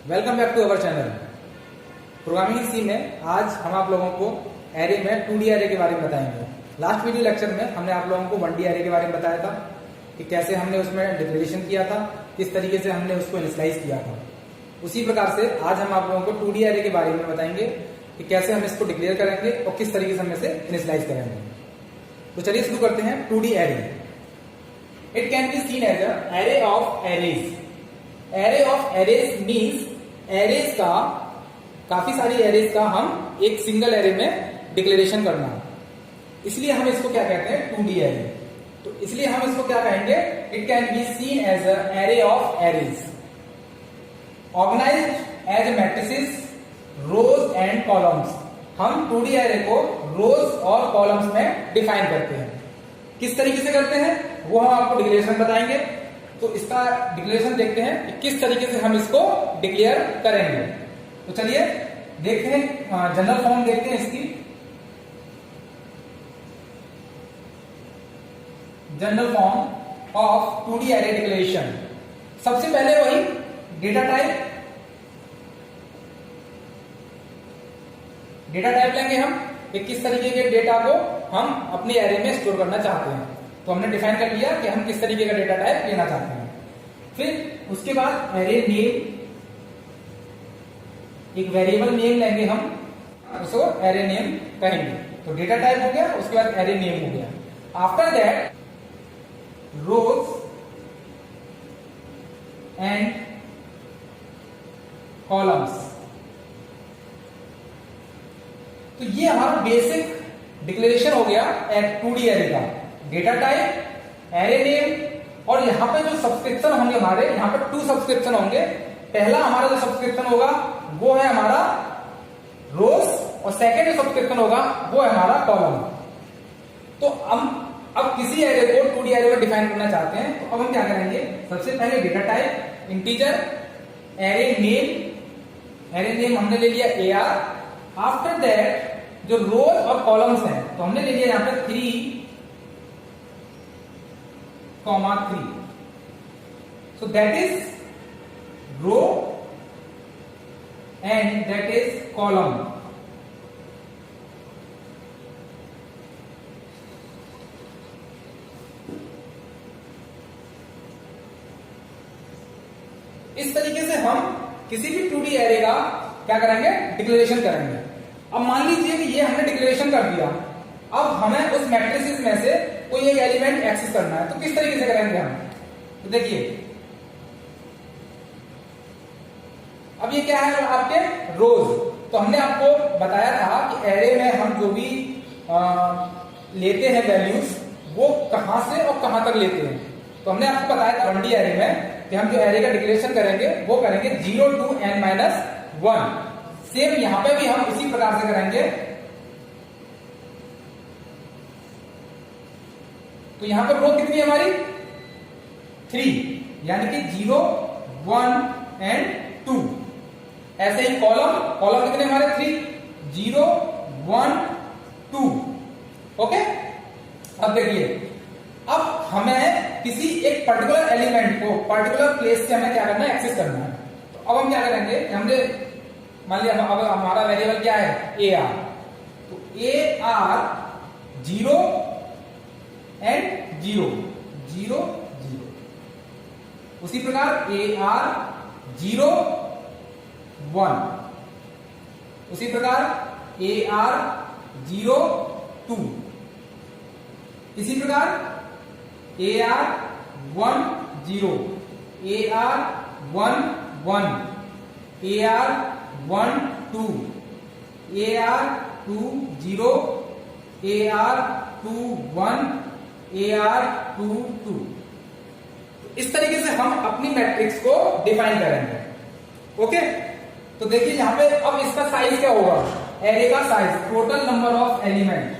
Welcome back to our channel programming C में। आज हम आप लोगों को एरे में 2D एरे के बारे में बताएंगे। लास्ट वीडियो लेक्चर में हमने आप लोगों को 1D एरे के बारे में बताया था कि कैसे हमने उसमें डिक्लेरेशन किया था, किस तरीके से हमने उसको इनिशियलाइज किया था। उसी प्रकार से आज हम आप लोगों को 2D एरे के बारे में बताएंगे कि कैसे हम इसको डिक्लेयर करेंगे और किस तरीके से हम इसे इनिशियलाइज करेंगे। तो चलिए शुरू करते हैं 2D array. It can be seen as a array of arrays. Array of arrays means arrays का, काफी सारी एरेज का हम एक सिंगल एरे में डिक्लेरेशन करना, इसलिए हम इसको क्या कहते हैं 2D एरे। तो इसलिए हम इसको क्या कहेंगे, it can be seen as a array of arrays organized as matrices, rows and columns. हम 2D एरे को रोज और कॉलम्स में डिफाइन करते हैं। किस तरीके से करते हैं वो हम आपको डिक्लेरेशन बताएंगे। तो इसका डिक्लेरेशन देखते हैं कि किस तरीके से हम इसको डिक्लेयर करेंगे। तो चलिए देखते हैं, जनरल फॉर्म देखते हैं इसकी। General form of 2D array declaration. सबसे पहले वही डेटा टाइप लेंगे हम कि किस तरीके के डेटा को हम अपने एरे में स्टोर करना चाहते हैं। तो हमने डिफाइन कर लिया कि हम किस तरीके का डेटा टाइप लेना चाहते हैं। फिर उसके बाद एरे नेम, एक वेरिएबल नेम लेंगे हम, उसको एरे नेम कहेंगे। तो डेटा टाइप हो गया, उसके बाद एरे नेम हो गया। After that rows and columns. तो ये हमारा बेसिक डिक्लेरेशन हो गया 2D एरे का। डेटा टाइप, एरे नेम, और यहां पे जो सब्सक्रिप्शन होंगे हमारे, यहां पे 2 सब्सक्रिप्शन होंगे। पहला हमारा जो सब्सक्रिप्शन होगा वो है हमारा रोज, और सेकेंड जो सब्सक्रिप्शन होगा वो है हमारा कॉलम। तो हम अब किसी एरे को 2D एरे में डिफाइन करना चाहते हैं, तो अब हम क्या करेंगे, सबसे पहले data type integer, array name हमने ले लिया AR। आफ्टर दैट जो रोज और कॉलम्स हैं, तो हमने ले लिया यहां पे 3, 3। So that is row and that is column. इस तरीके से हम किसी भी 2D एरे का क्या करेंगे, डिक्लेरेशन करेंगे। अब मान लीजिए कि ये हमने डिक्लेरेशन कर दिया, अब हमें उस मैट्रिसेस में से कोई एक एलिमेंट एक्सेस करना है। तो किस तरीके से करेंगे हम, तो देखिए अब ये क्या है आपके रोज। तो हमने आपको बताया था कि एरे में हम जो भी लेते हैं वैल्यूज, वो कहां से और कहां तक लेते हैं। तो हमने आपको बताया था 1D एरे में कि हम जो एरे का डिक्लेरेशन करेंगे वो करेंगे 0 to n-1। सेम यहां पे भी हम उसी प्रकार से करेंगे। तो यहां पर रो कितनी है हमारी 3, यानी कि 0, 1 एंड 2। ऐसे ही कॉलम कितने हमारे 3, 0, 1, 2। ओके, अब देखिए, अब हमें किसी एक पर्टिकुलर एलिमेंट को पर्टिकुलर प्लेस से हमें क्या करना है, एक्सेस करना है। तो अब हम क्या करेंगे, हमने मान लिया अब हमारा वेरिएबल क्या है AR। तो AR 0 एंड 0, 0, 0। उसी प्रकार AR 0, 1। उसी प्रकार AR 0, 2। इसी प्रकार AR 1, 0, AR 1, 1, AR 1, 2, AR 2, 0, AR 2, 1, AR 2, 2। इस तरीके से हम अपनी मैट्रिक्स को डिफाइन करेंगे। ओके, तो देखिए यहां पे अब इसका साइज क्या होगा, एरे का size, total number of element,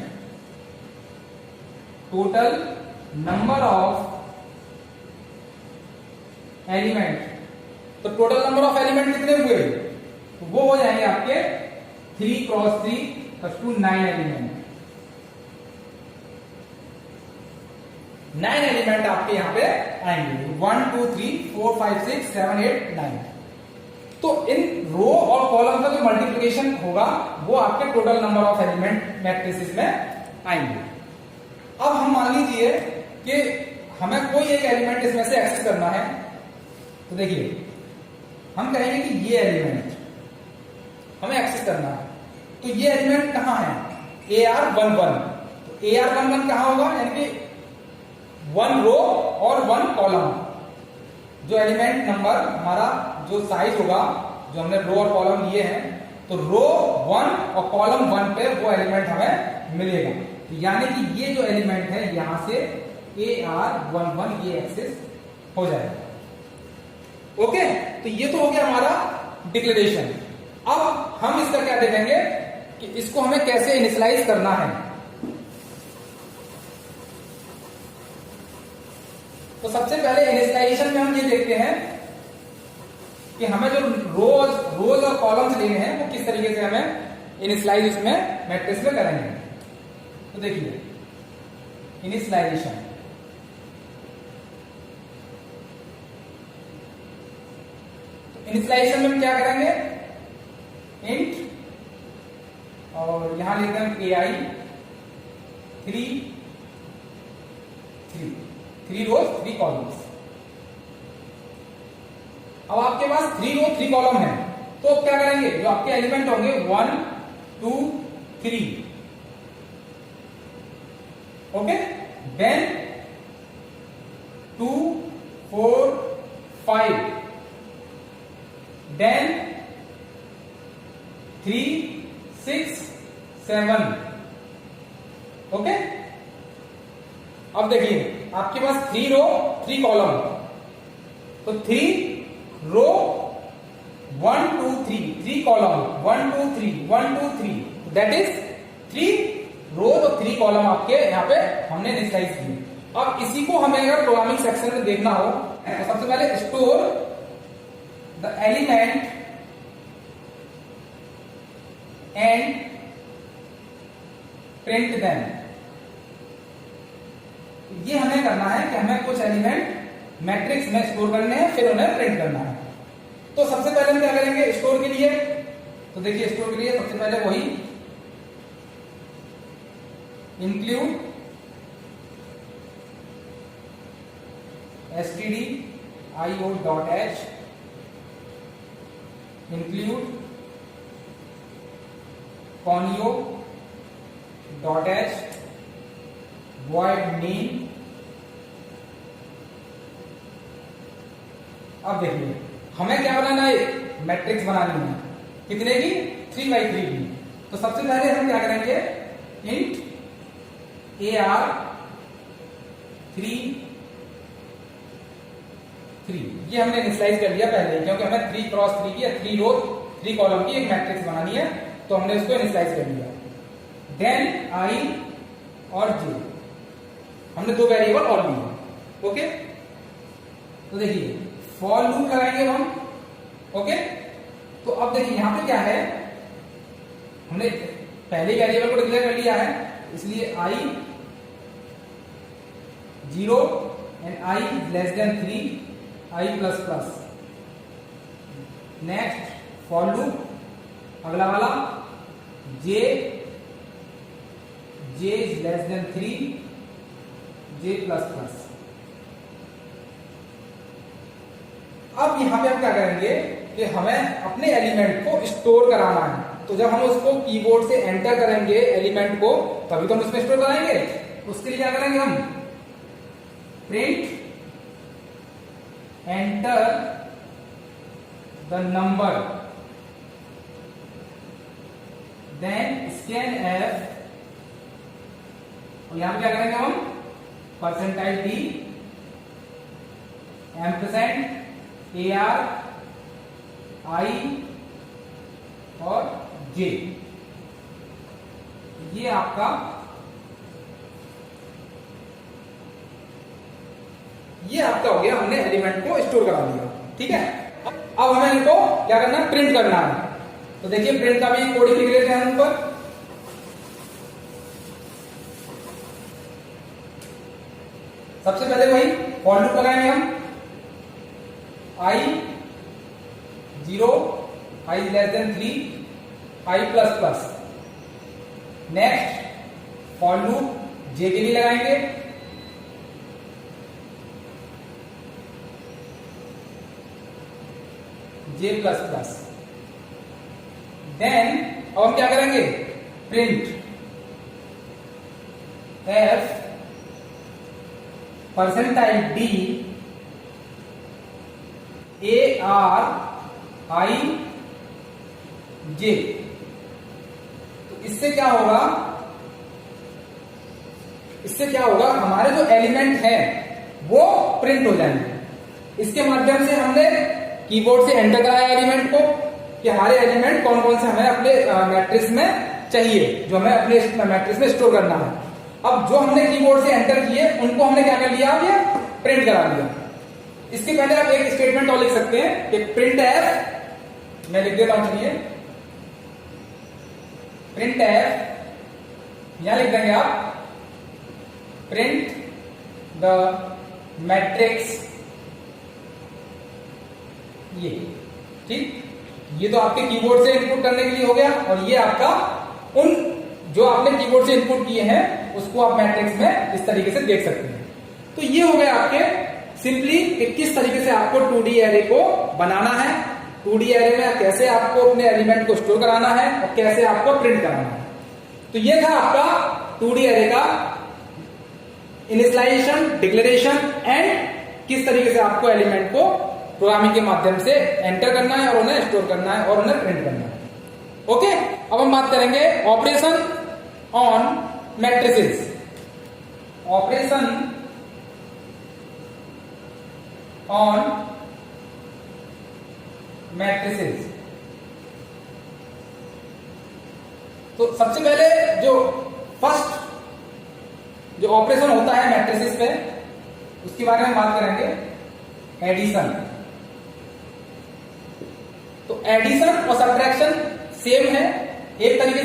total number of element. तो टोटल नंबर ऑफ एलिमेंट कितने हुए, तो वो हो जाएंगे आपके 3 × 3 = 9 एलिमेंट। 9 एलिमेंट आपके यहां पे आएंगे, 1 2 3 4 5 6 7 8 9। तो इन रो और कॉलम का जो मल्टीप्लिकेशन होगा वो आपके total number of element matrices में आएंगे। अब हम मान लीजिए कि हमें कोई एक एलिमेंट इसमें से एक्सेस करना है, तो देखिए हम कहेंगे कि ये एलिमेंट हमें एक्सेस करना है, तो ये एलिमेंट कहां है, AR11। तो AR11 कहां होगा, यानी कि 1 रो और 1 कॉलम। जो एलिमेंट नंबर हमारा जो साइज होगा, जो हमने रो और कॉलम लिए हैं, तो रो 1 और कॉलम 1 पे वो एलिमेंट हमें मिलेगा। तो यानी कि ये जो एलिमेंट है यहां से AR11 ये एक्सेस हो जाएगा। ओके, तो ये तो हो गया हमारा डिक्लेरेशन। अब हम इसका क्या देखेंगे कि इसको हमें कैसे इनिशियलाइज करना है। तो सबसे पहले इनिशियलाइजेशन में हम ये देखते हैं कि हमें जो रोज और कॉलम्स लेने हैं वो किस तरीके से हमें इनिशियलाइज उसमें मैट्रिक्स में करेंगे। तो देखिए इनिशियलाइजेशन, इनिशियलाइजेशन में हम क्या करेंगे, इंट और यहां लेते हैं AI 3 रोज 3 कॉलम्स। अब आपके पास 3 रो 3 कॉलम है, तो अब क्या करेंगे, जो आपके एलिमेंट होंगे 1 2 3, ओके, देन 2 4 5, देन 3 6 7, ओके। अब देखिए आपके पास 3 रो 3 कॉलम, तो 3 रो 1 2 3 कॉलम 1 2 3 1 2 3, दैट इज 3 रो और 3 कॉलम आपके यहां पे हमने इनिशियलाइज किए। अब इसी को हमें अगर प्रोग्रामिंग सेक्शन में देखना हो तो सबसे पहले store the element and print them. ये हमें करना है कि हमें कुछ एलिमेंट मैट्रिक्स में स्टोर करने हैं, फिर उन्हें प्रिंट करना है। तो सबसे पहले हम क्या करेंगे स्टोर के लिए, तो देखिए स्टोर के लिए सबसे पहले वही include stdio.h include conio.h void name। अब देखिए हमें क्या बनाना है, मैट्रिक्स बनानी है, कितने की, 3 by 3 की। तो सबसे पहले हम क्या करेंगे, इंट AR3 ये हमने इनिशियलाइज कर लिया पहले, क्योंकि हमें 3 क्रॉस 3 की या 3 रो 3 कॉलम की एक मैट्रिक्स बनानी है, तो हमने उसको इनिशियलाइज कर लिया। देन I और J, हमने 2 वेरिएबल और लिए, ओके। तो देखिए फॉर लूप लगाएंगे हम, ओके। तो अब देखिए यहां पे क्या है, हमने पहले वेरिएबल को डिक्लेयर कर लिया है, इसलिए I 0 and I less than 3 I plus plus. Next for loop अगला वाला J is less than 3 J plus plus. अब यहां पे हम क्या करेंगे कि हमें अपने एलिमेंट को स्टोर कराना है, तो जब हम उसको कीबोर्ड से एंटर करेंगे एलिमेंट को, तभी तो हम उसमें स्टोर कराएंगे। उसके लिए क्या करेंगे हम, print enter the number, then scan F, और यहां पे क्या करेंगे हम, %d एम्परसेंड AR I और J। ये आपका हो गया, हमने एलिमेंट को स्टोर करा दिया, ठीक है। अब हमें इनको क्या करना है, प्रिंट करना है। तो देखिए प्रिंट का भी कोडिंग लिख लेते हैं हम ऊपर। सबसे पहले वही फॉर लूप लगाएंगे हम, I 0, i less than 3, i plus plus. Next for loop J के लिए लगाएंगे, जे प्लस प्लस। देन अब हम क्या करेंगे, print F percentile D A R I J. तो इससे क्या होगा, हमारे जो एलिमेंट हैं वो प्रिंट हो जाएंगे। इसके माध्यम से हमने कीबोर्ड से एंटर कराया एलिमेंट को कि हमारे एलिमेंट कौन कौन से हमें अपने मैट्रिक्स में चाहिए, जो हमें अपने मैट्रिक्स में स्टोर करना है। अब जो हमने कीबोर्ड से एंटर किए उनको हमने क्या कर लिया, ये प्रिंट करा लिया। इसके पहले आप एक स्टेटमेंट और लिख सकते हैं कि प्रिंट एफ, मैं लिख देता हूं, चलिए प्रिंट एफ, यहां लिख देंगे आप प्रिंट द मैट्रिक्स, ये ठीक। ये तो आपके कीबोर्ड से इनपुट करने के लिए हो गया, और ये आपका उन जो आपने कीबोर्ड से इनपुट किए हैं उसको आप मैट्रिक्स में इस तरीके से देख सकते हैं। तो ये हो गया आपके सिंपली कि किस तरीके से आपको 2D एरे को बनाना है, 2D एरे में कैसे आपको अपने एलिमेंट को स्टोर कराना है और कैसे आपको प्रिंट कराना है। तो ये था आपका 2D एरे का इनिशियलाइजेशन, डिक्लेरेशन एंड किस तरीके से आपको एलिमेंट को प्रोग्रामिंग के माध्यम से एंटर करना है और उन्हें स्टोर करना है और उन्हें प्रिंट करना है। ओके, अब हम बात करेंगे operation on matrices. Operation on matrices. तो सबसे पहले जो फर्स्ट जो ऑपरेशन होता है मैट्रिसेस पे, उसके बारे में बात करेंगे, एडिशन। तो एडिशन और सब्ट्रैक्शन सेम है, एक ही तरीके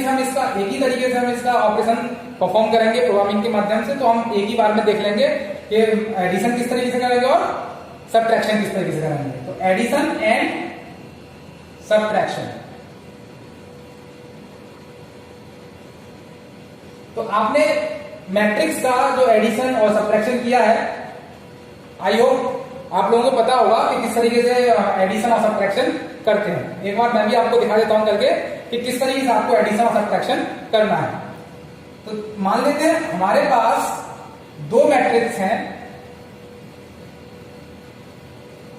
से हम इसका ऑपरेशन परफॉर्म करेंगे प्रोग्रामिंग के माध्यम से। तो हम एक ही बार में देख लेंगे कि एडिशन किस तरीके से करेंगे और सब्ट्रैक्शन किस तरीके से करेंगे। तो एडिशन एंड सब्ट्रैक्शन। तो आपने मैट्रिक्स का जो एडिशन और सब्ट्रैक्शन किया है, आई होप आप लोगों को पता होगा कि किस तरीके से एडिशन और सब्ट्रैक्शन करते हैं। एक बार मैं भी आपको दिखा देता हूं करके कि किस तरीके से आपको एडिशन और सब्ट्रैक्शन करना है। तो मान लेते हैं हमारे पास दो मैट्रिक्स हैं,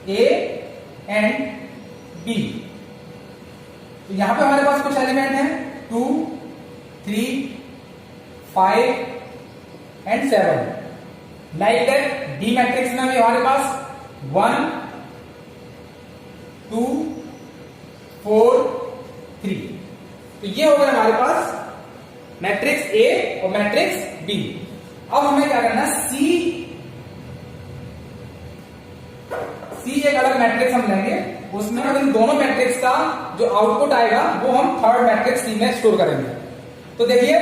ए एंड बी। तो यहां पे हमारे पास कुछ एलिमेंट हैं 2, 3, 5 and 7। Like that D matrix में भी हमारे पास 1, 2, 4, 3। तो ये हो गया हमारे पास मैट्रिक्स ए और मैट्रिक्स बी। अब हमें क्या करना है, सी एक अलग मैट्रिक्स हम लेंगे, उसमें हम इन दोनों मैट्रिक्स का जो आउटपुट आएगा वो हम थर्ड मैट्रिक्स सी में स्टोर करेंगे। तो देखिए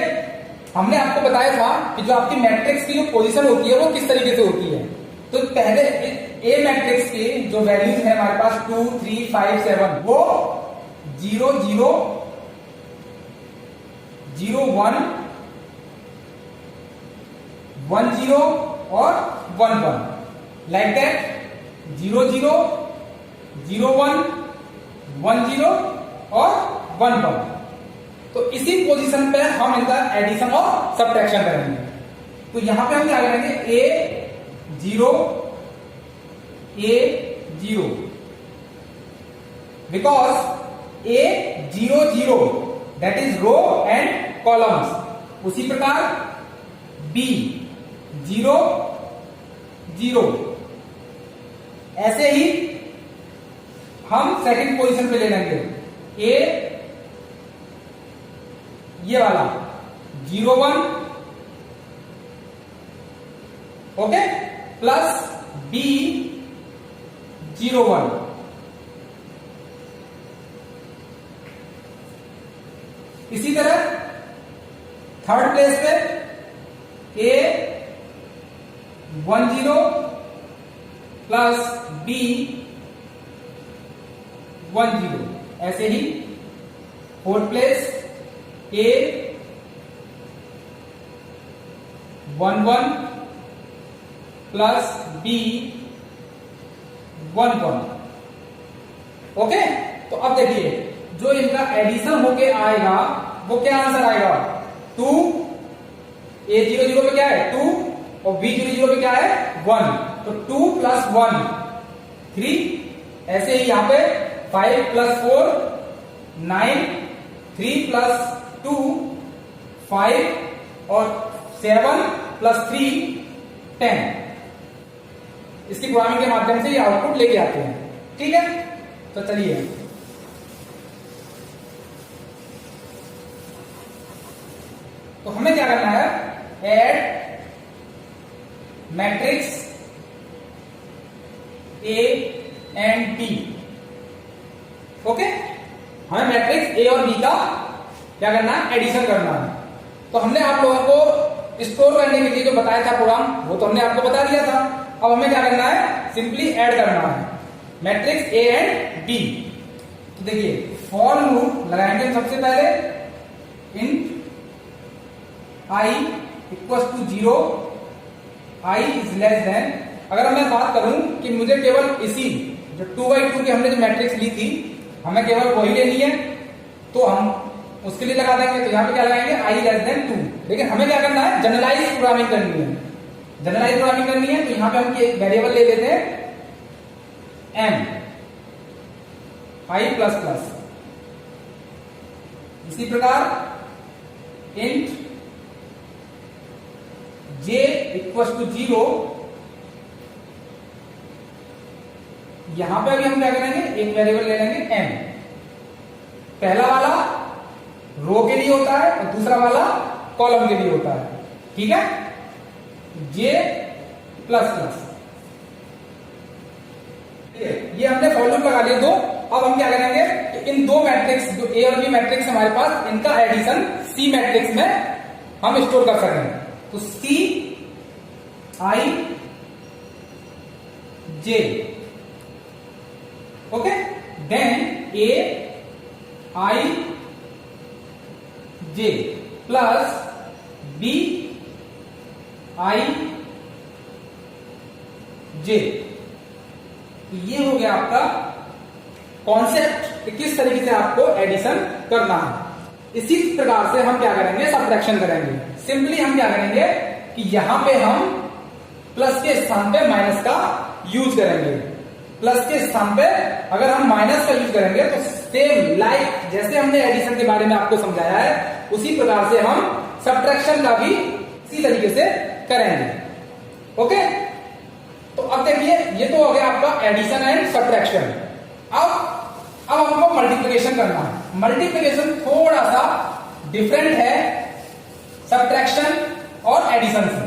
हमने आपको बताया था कि जो आपकी मैट्रिक्स की जो पोजीशन होती है वो किस तरीके से होती है। तो पहले ए मैट्रिक्स की जो वैल्यूज है हमारे पास 2, 3, 5, 7, वो 0, 0, 0, 1, 1, 0 और 1, 1। लाइक दैट 0, 0, 0, 1, 1, 0 और 1, 1। तो इसी पोजीशन पे हम इनका एडिशन और सब्ट्रैक्शन करेंगे। तो यहां पे हम क्या करेंगे, A 0, because A 0, 0 that is row and columns. उसी प्रकार बी 0, 0। ऐसे ही हम सेकंड पोजीशन पे ले लेंगे, ए ये वाला 0, 1, ओके, प्लस बी 0, 1। इसी तरह थर्ड प्लेस पे ए 1, 0 प्लस बी 1 0। ऐसे ही fourth place A 1 1 plus B 1 1। Okay, तो अब देखिए जो इनका एडिशन होके आएगा वो क्या आंसर आएगा 2। A 0 0 पे क्या है 2 और B 0 0 पे क्या है 1, तो 2 प्लस 1 3। ऐसे ही यहां पे 5 प्लस 4 9, 3 प्लस 2 5 और 7 प्लस 3 10। इसकी प्रोग्रामिंग के माध्यम से ये आउटपुट लेके आते हैं। ठीक है, तो चलिए तो हमें क्या करना है add matrix A and B। Okay, हमें मैट्रिक्स A और B का क्या करना है एडिशन करना है। तो हमने आप लोगों को स्टोर करने के लिए जो बताया था प्रोग्राम वो तो हमने आपको बता दिया था। अब हमें क्या करना है सिंपली ऐड करना है मैट्रिक्स A एंड B। तो देखिए फॉर लूप लगाएंगे सबसे पहले int I equal to 0 I is less than. अगर मैं बात करूं कि मुझे केवल इसी जो 2x2 की हमने जो मैट्रिक्स ली थी हमें केवल वही लेनी है तो हम उसके लिए लगा देंगे। तो यहां पे क्या लगाएंगे I लेस देन 2। लेकिन हमें क्या करना है जनरलाइज प्रोग्रामिंग करनी है। जनरलाइज प्रोग्रामिंग करनी है तो यहां पे हम एक वेरिएबल ले लेते हैं m I प्लस प्लस। इसी प्रकार int j इक्वल टू 0। यहां पे अभी हम क्या करेंगे एक वेरिएबल ले लेंगे m। पहला वाला रो के लिए होता है और दूसरा वाला कॉलम के लिए होता है। ठीक है, j प्लस प्लस। ये हमने फॉर लूप लगा लिया दो। अब हम क्या करेंगे कि इन दो मैट्रिक्स जो A और B मैट्रिक्स हमारे पास इनका एडिशन C मैट्रिक्स में हम स्टोर कर सकेंगे। तो C I J। Okay, then A I J प्लस B I J। तो ये हो गया आपका कॉन्सेप्ट कि किस तरीके से आपको एडिशन करना है। इसी प्रकार से हम क्या करेंगे सब्ट्रैक्शन करेंगे। सिंपली हम क्या करेंगे कि यहां पे हम प्लस के स्थान पे माइनस का यूज करेंगे। प्लस के स्थान पे अगर हम माइनस का यूज करेंगे तो सेम लाइक जैसे हमने एडिशन के बारे में आपको समझाया है उसी प्रकार से हम सब्ट्रैक्शन का भी इसी तरीके से करेंगे। ओके, तो अब देखिए ये तो हो गया आपका एडिशन एंड सब्ट्रैक्शन। अब हमको मल्टीप्लिकेशन करना है। मल्टीप्लिकेशन थोड़ा सा डिफरेंट है सब्ट्रैक्शन और एडिशन से।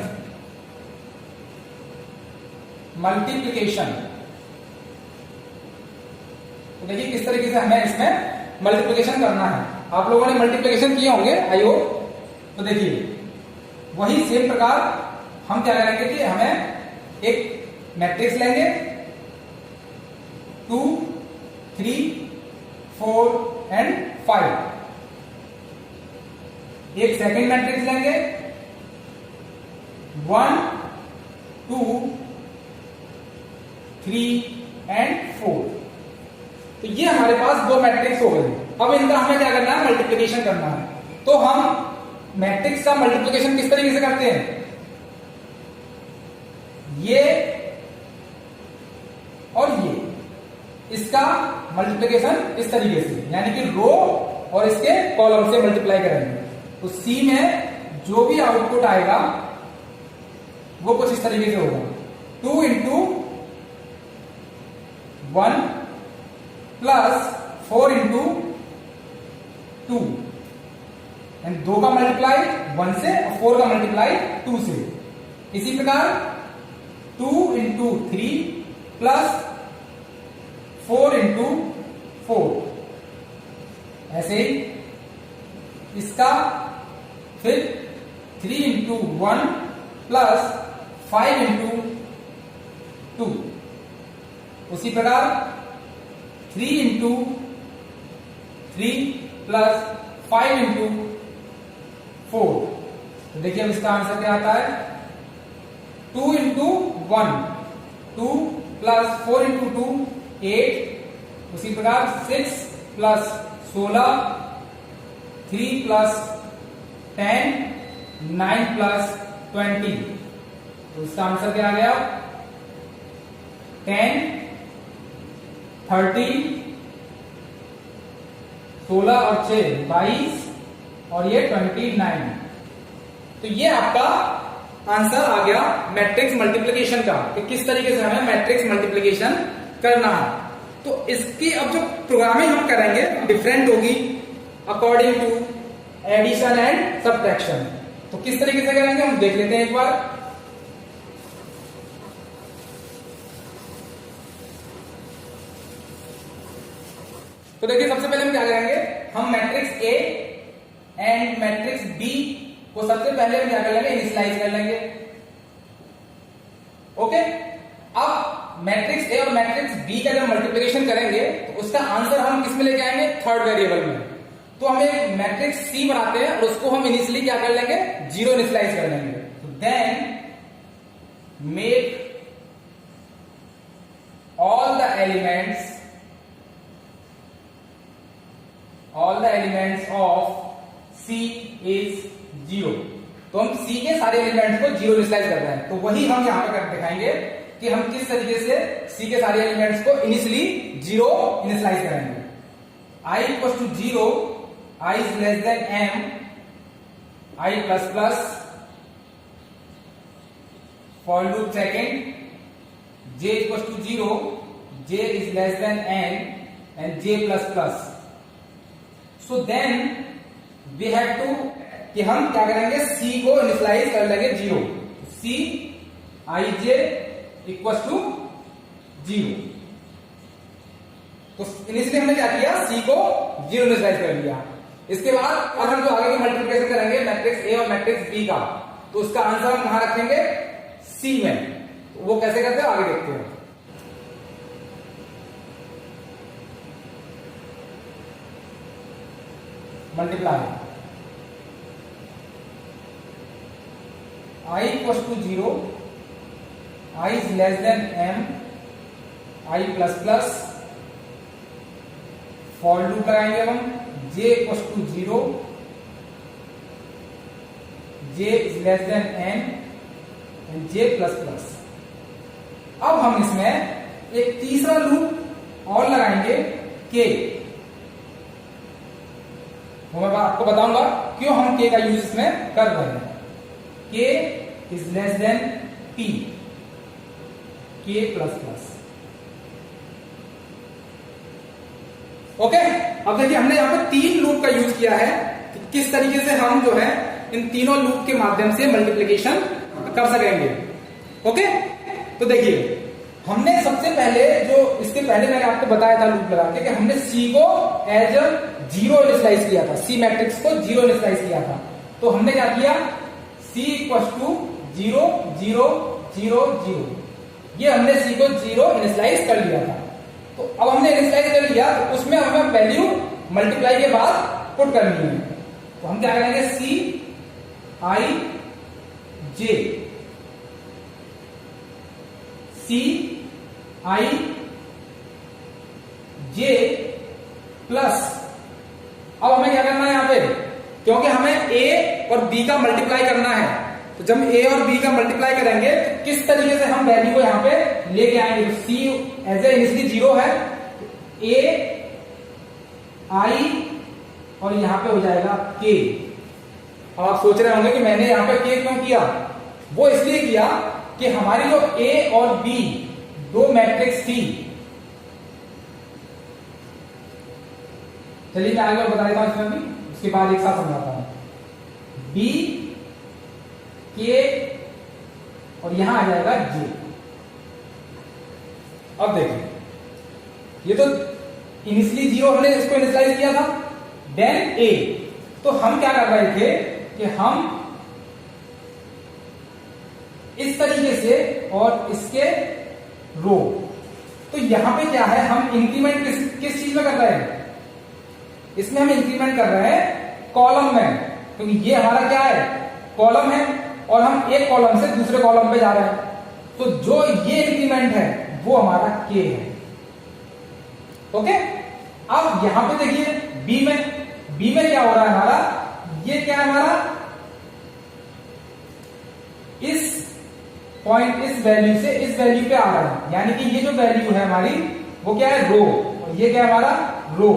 मल्टीप्लिकेशन तो देखिए किस तरीके से हमें इसमें मल्टीप्लिकेशन करना है। आप लोगों ने मल्टीप्लिकेशन किए होंगे आई होप। तो देखिए वही सेम प्रकार हम क्या करेंगे कि हमें एक मैट्रिक्स लेंगे 2 3 4 एंड 5। एक सेकंड मैट्रिक्स लेंगे 1 2 3 एंड 4। तो ये हमारे पास दो मैट्रिक्स हो गए। अब इनका हमें क्या करना है मल्टीप्लिकेशन करना है। तो हम मैट्रिक्स का मल्टीप्लिकेशन किस तरीके से करते हैं ये और ये इसका मल्टीप्लिकेशन इस तरीके से यानी कि रो और इसके कॉलम से मल्टीप्लाई करेंगे। तो C में जो भी आउटपुट आएगा वो कुछ इस तरीके से होगा 2 इंटू 1 प्लस 4 इंटू 2 एंड 2 का मल्टीप्लाई 1 से और 4 का मल्टीप्लाई 2 से। इसी प्रकार 2 इंटू 3 प्लस 4 इंटू 4 ऐसे ही इसका फिर 3 इंटू 1 प्लस 5 इंटू 2। उसी प्रकार 3 इंटू 3 प्लस 5 इंटू 4। तो देखिए अब इसका आंसर क्या आता है, 2 इंटू 1, 2 प्लस 4 इंटू 2 8, उसी प्रकार 6 प्लस 16, 3 प्लस 10, 9 प्लस 20। तो इसका आंसर क्या आ गया, 10, 30, 16 और 6 22 और ये 29। तो ये आपका आंसर आ गया मैट्रिक्स मल्टीप्लिकेशन का, कि किस तरीके से हमें मैट्रिक्स मल्टीप्लिकेशन करना है। तो इसकी अब जो प्रोग्रामिंग हम करेंगे डिफरेंट होगी according to addition and subtraction. तो किस तरीके से करेंगे हम देख लेते हैं एक बार। तो देखिए सबसे पहले हम क्या करेंगे, हम matrix A and matrix B को सबसे पहले हम क्या कर लेंगे, इनिशियलाइज कर लेंगे। ओके, अब मैट्रिक्स ए और मैट्रिक्स बी का जब मल्टीप्लिकेशन करेंगे तो उसका आंसर हम किस में लेके आएंगे, थर्ड वेरिएबल में। तो हम एक मैट्रिक्स सी बनाते हैं और उसको हम इनिशियली क्या कर लेंगे, 0 इनिशियलाइज कर लेंगे। तो then make all the elements of C is 0। तो हम सी के सारे एलिमेंट्स को 0 इनिशियलाइज कर रहे हैं। तो वही हम यहां पर दिखाएंगे कि हम किस तरीके से सी के सारे एलिमेंट्स को इनिशियली 0 इनिशियलाइज करेंगे। I equal to 0, I is less than m, I plus plus for loop second, J equal to 0, J is less than n and J plus plus. So then we have to कि हम क्या करेंगे, C को initialise कर लेंगे 0। C I J equal to 0। तो initially हमने क्या किया, C को 0 इनिशियलाइज कर लिया। इसके बाद अब हम जो आगे की मल्टीप्लिकेशन करेंगे मैट्रिक्स ए और मैट्रिक्स बी का, तो उसका आंसर हम कहां रखेंगे, C में। वो कैसे करते हैं आगे देखते हैं। Multiply I equal to 0, I is less than m, I plus plus for loop लगाएंगे हम, J equal to 0, J is less than n and J plus plus. अब हम इसमें एक तीसरा लूप और लगाएंगे K। मैं आपको बताऊंगा क्यों हम K का यूज इसमें कर रहे हैं। K is less then P, K plus plus. Okay, अब देखिए हमने यहां पर 3 लूप का यूज किया है कि किस तरीके से हम जो है इन तीनों लूप के माध्यम से मल्टीप्लिकेशन कर सकेंगे। ओके, तो देखिए हमने सबसे पहले जो इसके पहले मैंने आपको बताया था लूप लगा के कि हमने C को एज 0 इनिशियलाइज किया था, C मैट्रिक्स को 0 इनिशियलाइज किया था। तो हमने क्या किया, C इक्वल टू 0 0 0 0, ये हमने C को 0 इनिशियलाइज कर लिया था। तो अब हमने इनिशियलाइज कर लिया तो उसमें हमें वैल्यू मल्टीप्लाई के बाद पुट करनी है। तो हम क्या करेंगे, C I J, C I J plus. अब हमें क्या करना है यहां पे, क्योंकि हमें A और B का मल्टीप्लाई करना है। तो जब A और B का मल्टीप्लाई करेंगे तो किस तरीके से हम वैल्यू को यहां पे लेके आएंगे। तो C एज ए इनिशियली 0 है, तो A I और यहां पे हो जाएगा K। अब आप सोच रहे होंगे कि मैंने यहां पे K क्यों किया, वो इसलिए किया कि हमारी जो A और B दो मैट्रिक्स थी। चलिए मैं आगे बता देता हूं इसमें भी, उसके बाद एक साथ समझाता हूं। B K और यहां आ जाएगा J। अब देखिए ये तो इनिशियली 0 हमने इसको इनिशियलाइज किया था, देन A। तो हम क्या कर रहे थे कि हम इस तरीके से और इसके रो, तो यहां पे क्या है, हम इंक्रीमेंट किस चीज में कर रहे हैं, इसमें हम इंक्रीमेंट कर रहे हैं कॉलम में, क्योंकि ये हमारा क्या है, कॉलम है, और हम एक कॉलम से दूसरे कॉलम पे जा रहे हैं। तो जो ये इंक्रीमेंट है वो हमारा के है। ओके, अब यहां पे देखिए बी में क्या हो रहा है हमारा, ये क्या है हमारा, इस पॉइंट, इस वैल्यू से इस वैल्यू पे आ रहा है, यानी कि ये जो वैल्यू है हमारी वो क्या है, रो, और ये क्या है हमारा, रो।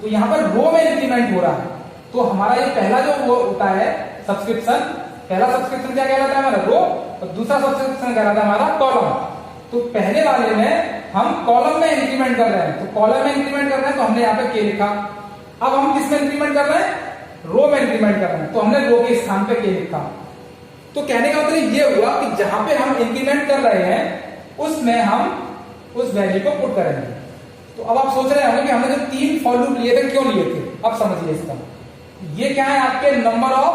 तो यहां पर रो में इंक्रीमेंट हो रहा है। तो हमारा ये पहला जो वो होता है सब्सक्रिप्शन, पहला सब्सक्रिप्शन क्या कहलाता है हमारा, रो, और दूसरा सब्सक्रिप्शन कहलाता है हमारा कॉलम। तो पहले वाले में हम कॉलम में इंक्रीमेंट कर रहे हैं, तो कॉलम में इंक्रीमेंट कर रहे हैं तो हमने यहाँ पे के लिखा। अब हम किस में इंक्रीमेंट कर रहे हैं, रो में इंक्रीमेंट कर रहे हैं, तो हमने रो के स्थान पे के लिखा। तो कहने का मतलब ये हुआ कि जहां पे हम इंक्रीमेंट कर रहे हैं उसमें हम उस वैल्यू को पुट करेंगे। तो अब आप सोच रहे होंगे कि हमने जो 3 फॉर लूप लिए थे क्यों लिए थे, अब समझिए इसका। ये क्या है, आपके नंबर ऑफ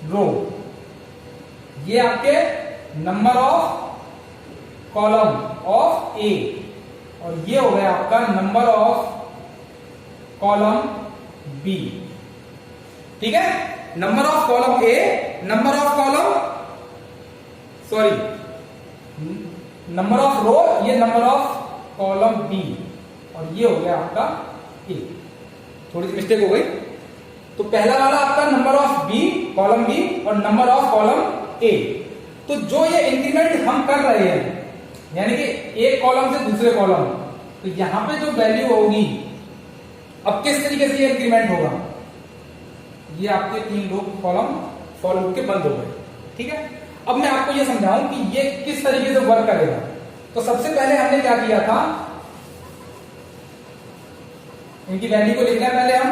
रो, ये आपके नंबर ऑफ कॉलम ऑफ ए, और ये हो गया आपका नंबर ऑफ कॉलम बी। ठीक है, number of column A, number of column, sorry, number of row, ये नंबर ऑफ कॉलम बी, और ये हो गया आपका ए। थोड़ी सी मिस्टेक हो गई। तो पहला वाला आपका number of B, column B, और नंबर ऑफ कॉलम ए। तो जो ये इंक्रीमेंट हम कर रहे हैं, यानी कि एक कॉलम से दूसरे कॉलम, तो यहां पे जो वैल्यू होगी, अब किस तरीके से ये इंक्रीमेंट होगा, ये आपके 3 लूप कॉलम फॉर लूप के बंद हो गए। ठीक है, अब मैं आपको ये समझाऊं कि ये किस तरीके से वर्क करेगा। तो सबसे पहले हमने क्या किया था, इनकी वैल्यू को लिखना है पहले हम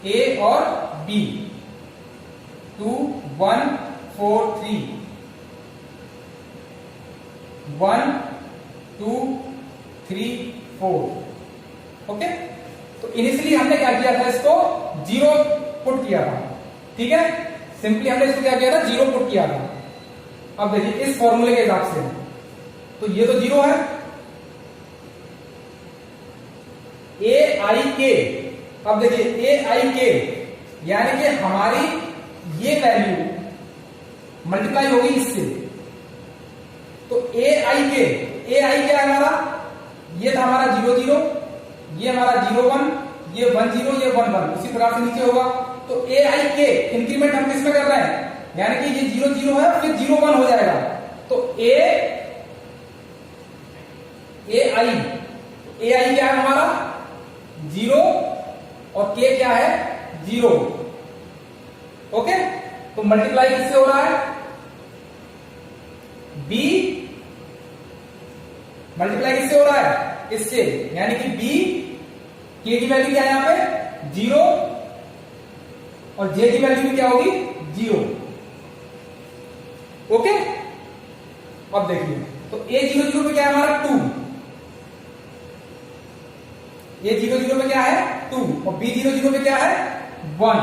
ए और बी, 2 1 4 3, 1 2 3 4। ओके, तो इनिशियली हमने क्या किया था, इसको 0 पुट किया था। ठीक है, सिंपली हमने इसको क्या किया था, 0 पुट किया था। अब देखिए इस फॉर्मूले के हिसाब से, तो ये तो 0 है, ए आई के। अब देखिए ए आई के यानी कि हमारी ये वैल्यू मल्टीप्लाई होगी इससे, तो ए आई के, ए आई क्या है हमारा, ये था हमारा 0 0, ये हमारा 0 1, ये 1 0, ये 1 1, उसी प्रकार से नीचे होगा। तो ए आई के इंक्रीमेंट हम किसमें कर रहे हैं, यानी कि ये 0 0 है, फिर 0 1 हो जाएगा। तो ए आई क्या है हमारा, 0, और के क्या है, 0। ओके, तो मल्टीप्लाई किससे हो रहा है, बी मल्टीप्लाई किससे हो रहा है, इससे, यानी कि बी, के की वैल्यू क्या है यहां पे 0, और जे की वैल्यू भी क्या होगी 0। ओके, अब देखिए, तो ए 0 0 पे क्या है हमारा 2, ये 0 0 पे क्या है 2, और बी 0 0 पे क्या है 1।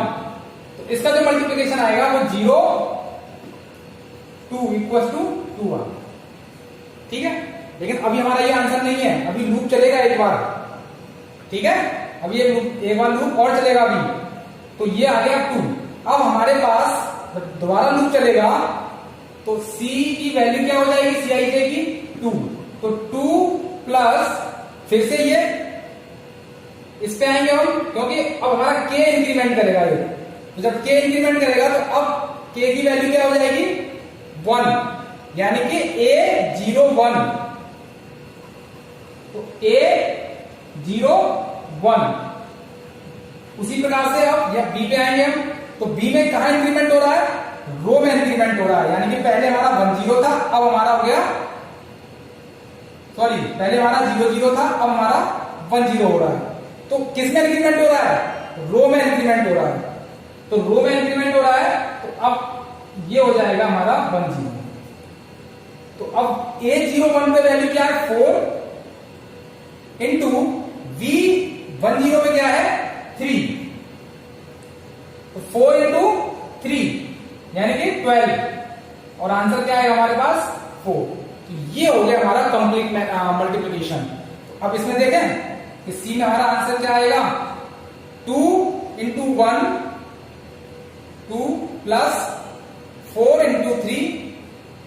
तो इसका जो मल्टीप्लिकेशन आएगा वो 0 2 इक्वल टू 2 1। ठीक है, लेकिन अभी हमारा ये आंसर नहीं है, अभी लूप चलेगा एक बार। ठीक है, अभी ये लूप एक बार लूप और चलेगा अभी, तो ये आ गया 2। अब हमारे पास दोबारा लूप चलेगा, तो c की वैल्यू क्या हो जाएगी, सी आई की 2, तो 2 प्लस फिर से ये इस पे आएंगे हम, क्योंकि अब हमारा k इंक्रीमेंट करेगा ये, तो जब k इंक्रीमेंट करेगा तो अब k की वैल्यू क्या हो जाएगी 1, यानी कि a 0 1, तो a 0 1। उसी प्रकार से अब या b पे आएंगे हम, तो b में कहा इंक्रीमेंट हो रहा है, रो में इंक्रीमेंट हो रहा है, यानी कि पहले हमारा 1 0 था, अब हमारा हो गया, सॉरी, पहले हमारा 0 0 था, अब हमारा 1 0 हो रहा है। तो किस में इंक्रीमेंट हो रहा है, रो में इंक्रीमेंट हो रहा है। तो रो में इंक्रीमेंट हो रहा है, तो अब ये हो जाएगा हमारा 1 0। तो अब a 0 1 पे वैल्यू क्या है 4 इंटू v 1 0 पे क्या है 3, तो 4 इंटू 3 यानी कि 12, और आंसर क्या है हमारे पास 4। तो ये हो गया हमारा कंप्लीट मल्टीप्लीकेशन। अब इसमें देखें कि सी में हमारा आंसर क्या आएगा, 2 इंटू 1 2 प्लस 4 इंटू 3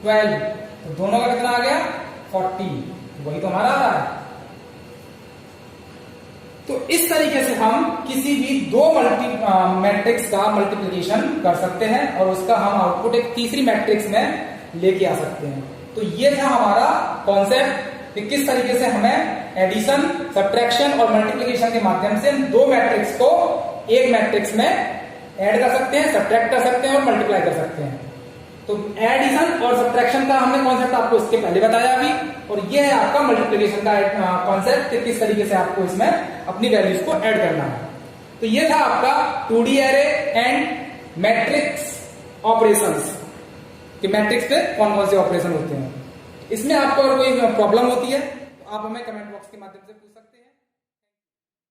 12, तो दोनों का कितना आ गया 40, वही तो हमारा आ रहा है। तो इस तरीके से हम किसी भी दो मैट्रिक्स का मल्टीप्लिकेशन कर सकते हैं और उसका हम आउटपुट एक तीसरी मैट्रिक्स में लेके आ सकते हैं। तो ये था हमारा कॉन्सेप्ट कि किस तरीके से हमें एडिशन, सब्ट्रैक्शन और मल्टीप्लिकेशन के माध्यम से दो मैट्रिक्स को एक मैट्रिक्स में ऐड कर सकते हैं, सब्ट्रैक्ट कर सकते हैं और मल्टीप्लाई कर सकते हैं। तो एडिशन और सब्ट्रैक्शन का हमने कॉन्सेप्ट आपको इसके पहले बताया अभी, और ये है आपका मल्टीप्लिकेशन का कॉन्सेप्ट कि किस तरीके से आपको इसमें अपनी वैल्यूज को ऐड करना है। तो ये था आपका 2D array and matrix operations कि मैट्रिक्स पे कौन कौन से ऑपरेशन होते हैं। इसमें आपको अगर कोई प्रॉब्लम होती है तो आप हमें कमेंट बॉक्स के माध्यम से पूछ सकते हैं।